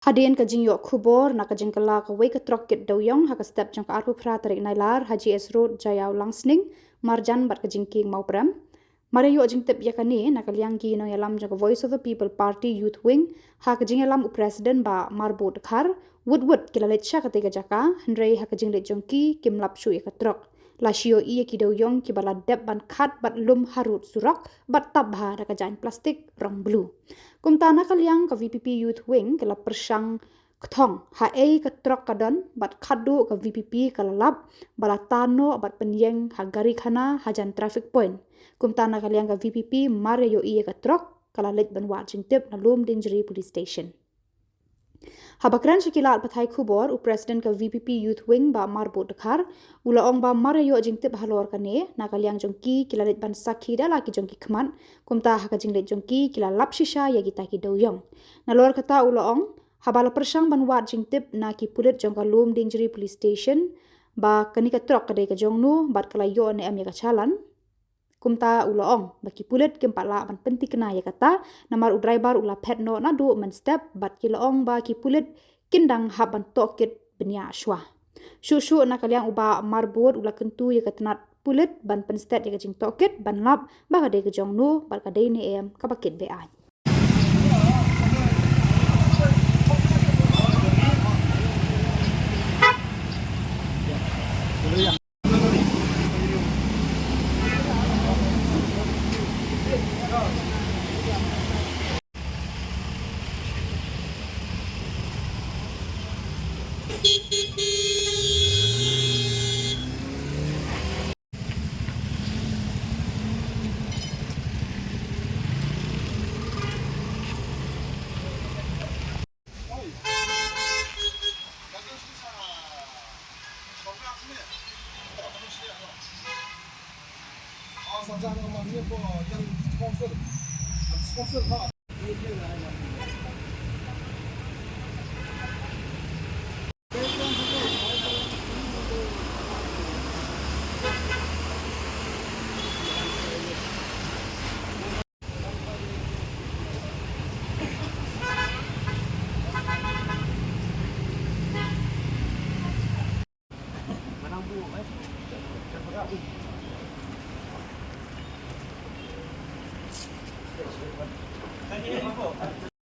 Hadian ka jing yok khubor na ka jing kala ka wei ka trok kit doyong ha ka step jong ka arpu phra tarik nailar haji es road jayaw langsning marjan bat ka jing king mau pram mare yo jing tep yakani na ka liang ki no yalam jong voice of the people party youth wing ha ka jing yalam president ba marbot khar wood kilalet sha ka tega jaka hendrei ha ka jing le jong ki kimlap shu ya ka trok la shio iya ki doyong ki bala dep ban khat bat lum harut surak bat tabha da ka jain plastik rong blue kumtana kalyang ka VPP Youth Wing kala persang kthong ha ka trok kadon bat khadu ka VPP kala lap bala tano bat penyeng ha gari khana hajan traffic point kumtana kalyang ka VPP mare yo iya ka trok kala let ban watching tip na lum dinjeri police station Habakran Shakila Pathai Khubor, President ka VPP Youth Wing ba marbot dekhar, ula ong ba mare yo jing tip halor kane, nakalyang jongki kilalit ban sakhi da laki jongki khman, kumta haka jinglet jongki kila lap shisha ya kita ki doyong. Nalor kata ula ong, habala persang ban wat jing tip na ki pulit jongka lum dinjeri police station, ba kanika trok kadai ka jongnu, bat kala yo ne am ya ka chalan, kumta ula ong baki pulit kim pala ban penti kena ya kata namar u driver ula pet no na du men step bat kila ong baki pulit kindang haban tokit benya shwa shu na kalyang uba marbot ula kentu ya katanat pulit ban pen step ya jing tokit ban lap ba kadai ke jong nu bat kadai ne em kabakit be ai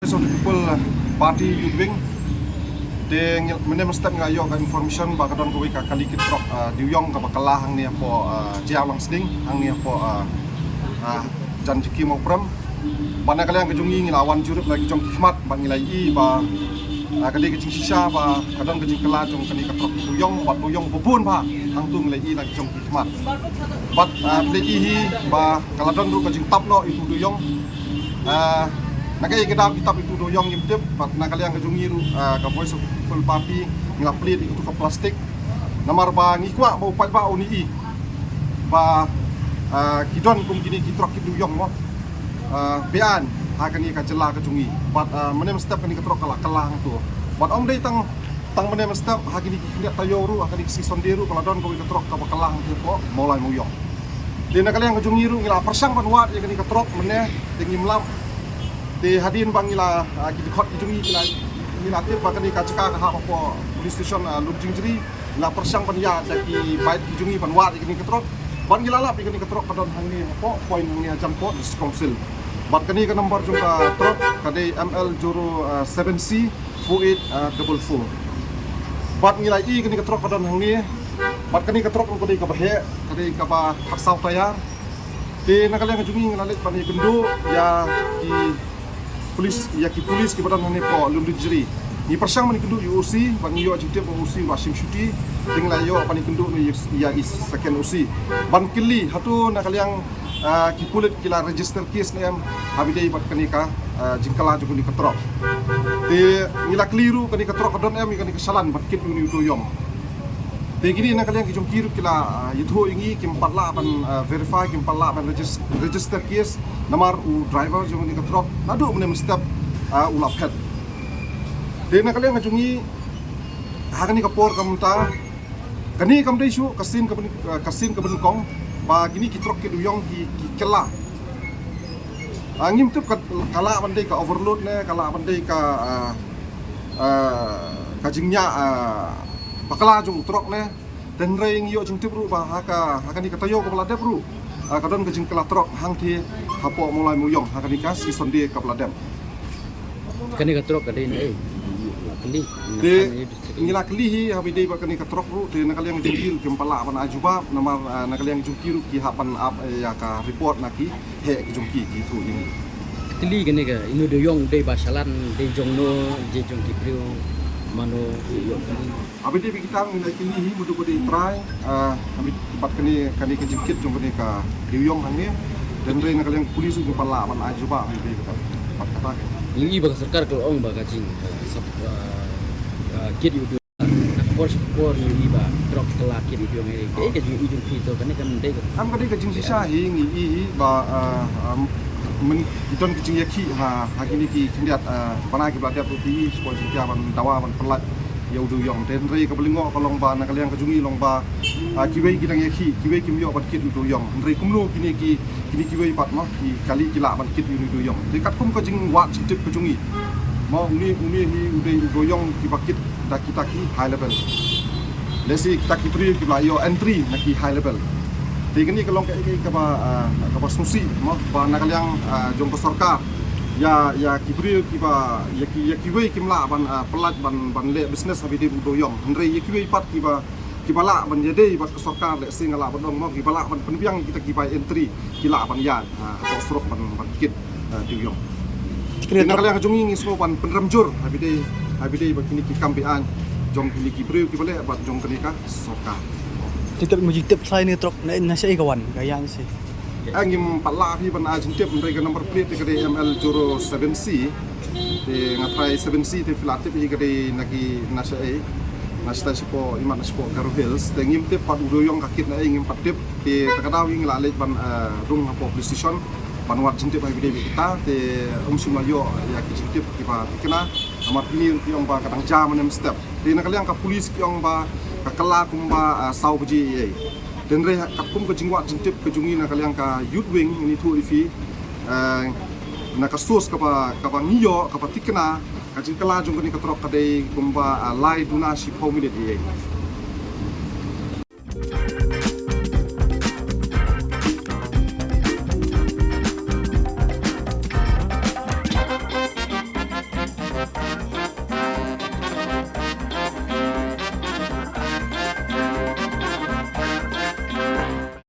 So the people party youth wing de menem step ngayo ka information ba kadon ko ka kalikit trok diuyong ka bakala hang ni po jiaw langsning hang ni po janjiki mo pram bana kala yang kejungi ngilawan jurup lagi jong hikmat ba ngilai i ba kali kecing sisa ba kadon kecing kala jong kali ka trok diuyong bat diuyong bubun ba hang tu ngilai i lagi jong hikmat bat play i ba kala don ru kecing tapno itu diuyong nakai kedam kitab itu doyong ngimtip bat nakali yang kejungi ru ka voice of full party ngaplit itu ka plastik namar ba ngikwa ba upat ba uni ba kidon kum kini kitrok kiduyong mo bean hakani ka jela kejungi bat menem step kani ketrok kala kelang tu bat om dei tang menem step hakini kinet tayoru hakani si sonderu kala don ko ketrok ka kelang tu ko mulai muyong di nakali yang kejungi ru ngila persang ban wat yang kani ketrok meneh tinggi melam di hadin bangila kita khot jungi ngila tip bakani ka ceka ka apa police station Lumjingjeri la persang panya dari bait jungi panwat ini ketrok ban ngila la pikani ketrok kadon hangni apa point ni jam po district council bat kani ka nomor jumpa trok kadai ML 07C 4844 bat ngila i kani ketrok kadon hangni bat kani ketrok ko dei ka bahe kadai ka ba haksau tayar di nakala jungi ngila let pani bendu ya di polis ya ki polis ki badan ne po Lumjingjeri ni persang mani kendu UC ban yo ajite po UC Wasim Shuti dingla yo pani kendu ni ya is second UC ban kili hatu nakaliang ki pulit kila register case ne am habidai bat kanika jingkala jugo ni ketrok de ngila keliru kani ketrok kadon am kani kesalahan bat kit ni doyong de gini nakaliang ki jong kiru kila yutho ingi kim patla ban verify kim patla ban register case namar u driver jong ni ketrok nadu menem step ulap head de nakaliang jungi hakani kapor kamta kani kamdei shu kasin ka kong ba gini kitrok ki duyong ki kela angim tu kala bandai ka overload ne kala bandai ka kajingnya bakala jung trok ne dan reng yo jung tibru ba haka ni katayo ko peladem ru kadon kajing kala trok hang thi hapo mulai muyong haka ni kas sonde ka peladem Kani ka trok kadin kali de ngila klihi habide ba kani ka trok ru de nakal yang jengkil kempala ban ajuba namar nakal yang jungkiru ki hapan ap ya ka report naki he ki jungki ki tu ini kali kani ka inu de yong de basalan de jongno je jong kipriu mano yo kali habide bi kita ngila klihi mudu ko de try habid tempat kani ka jengkit jong kani ka diuyong hange dan re nakal yang pulis kempala ban ajuba habide kita kata ini baka sarkar ko ong baka jing sap kid yu do por ni ba drop kala kid yu ngere ke jing ujung pito kan kan de am kadi ka jing sisa hi ngi ba men iton ki jing yaki ha kini ki kindiat pana ki blada pi sport ki ban dawa ban pelat ya udu yong den re ka belingo ka long ba nakal yang ka jungi long ba ki wei ki dang yaki ki wei ki myo ban kid udu yong re kumno kini ki wei pat no ki kali ki la ban kid udu yong de kat kum ka jing wat tip ka jungi mau uni hi udu yong ki bakit da kita ki high level lesi kita ki tri ki la yo entry na ki high level de kini ka long ka ba susi mo ba nakal yang jong ka sarkar ya kibri kiba ya kiwe kimla ban pelat ban le business habidi doyong andre ya kiwe pat kiba la ban jede bat sarkar le singala ban dong mo kiba la ban penbiang kita kiba entry kila ban ya atau strok ban kit doyong kena kala jungi ngi semua ban penramjur habidi bakini ki kambian jong kini kibri kiba le bat jong kenika sarkar Titip mujitip saya ni truk na siya kawan kaya sih. Angim pala hi ban ajintip mereka number plate ke ML Juro 7C de ngatrai 7C te filatip hi ke nagi nasta sipo imat sipo Karo Hills de ngim tip pat udoyong kakit na ngim patip te takadaw ing lalet ban rung hapo police station ban wat jintip ai video kita te sumayo ya jintip kiba kena amar pilih kiong ba kadang jam nem step de nakaliang ka police kiong ba kakala kumba sau bji dan re kakum ke jingwat jintip ke jungi na kaliang ka youth wing ini tu ifi na ka source ka ba ngiyo ka ba tikna ka jingkala jung ni ka trok ka dei kumba lai duna si 4 minute ye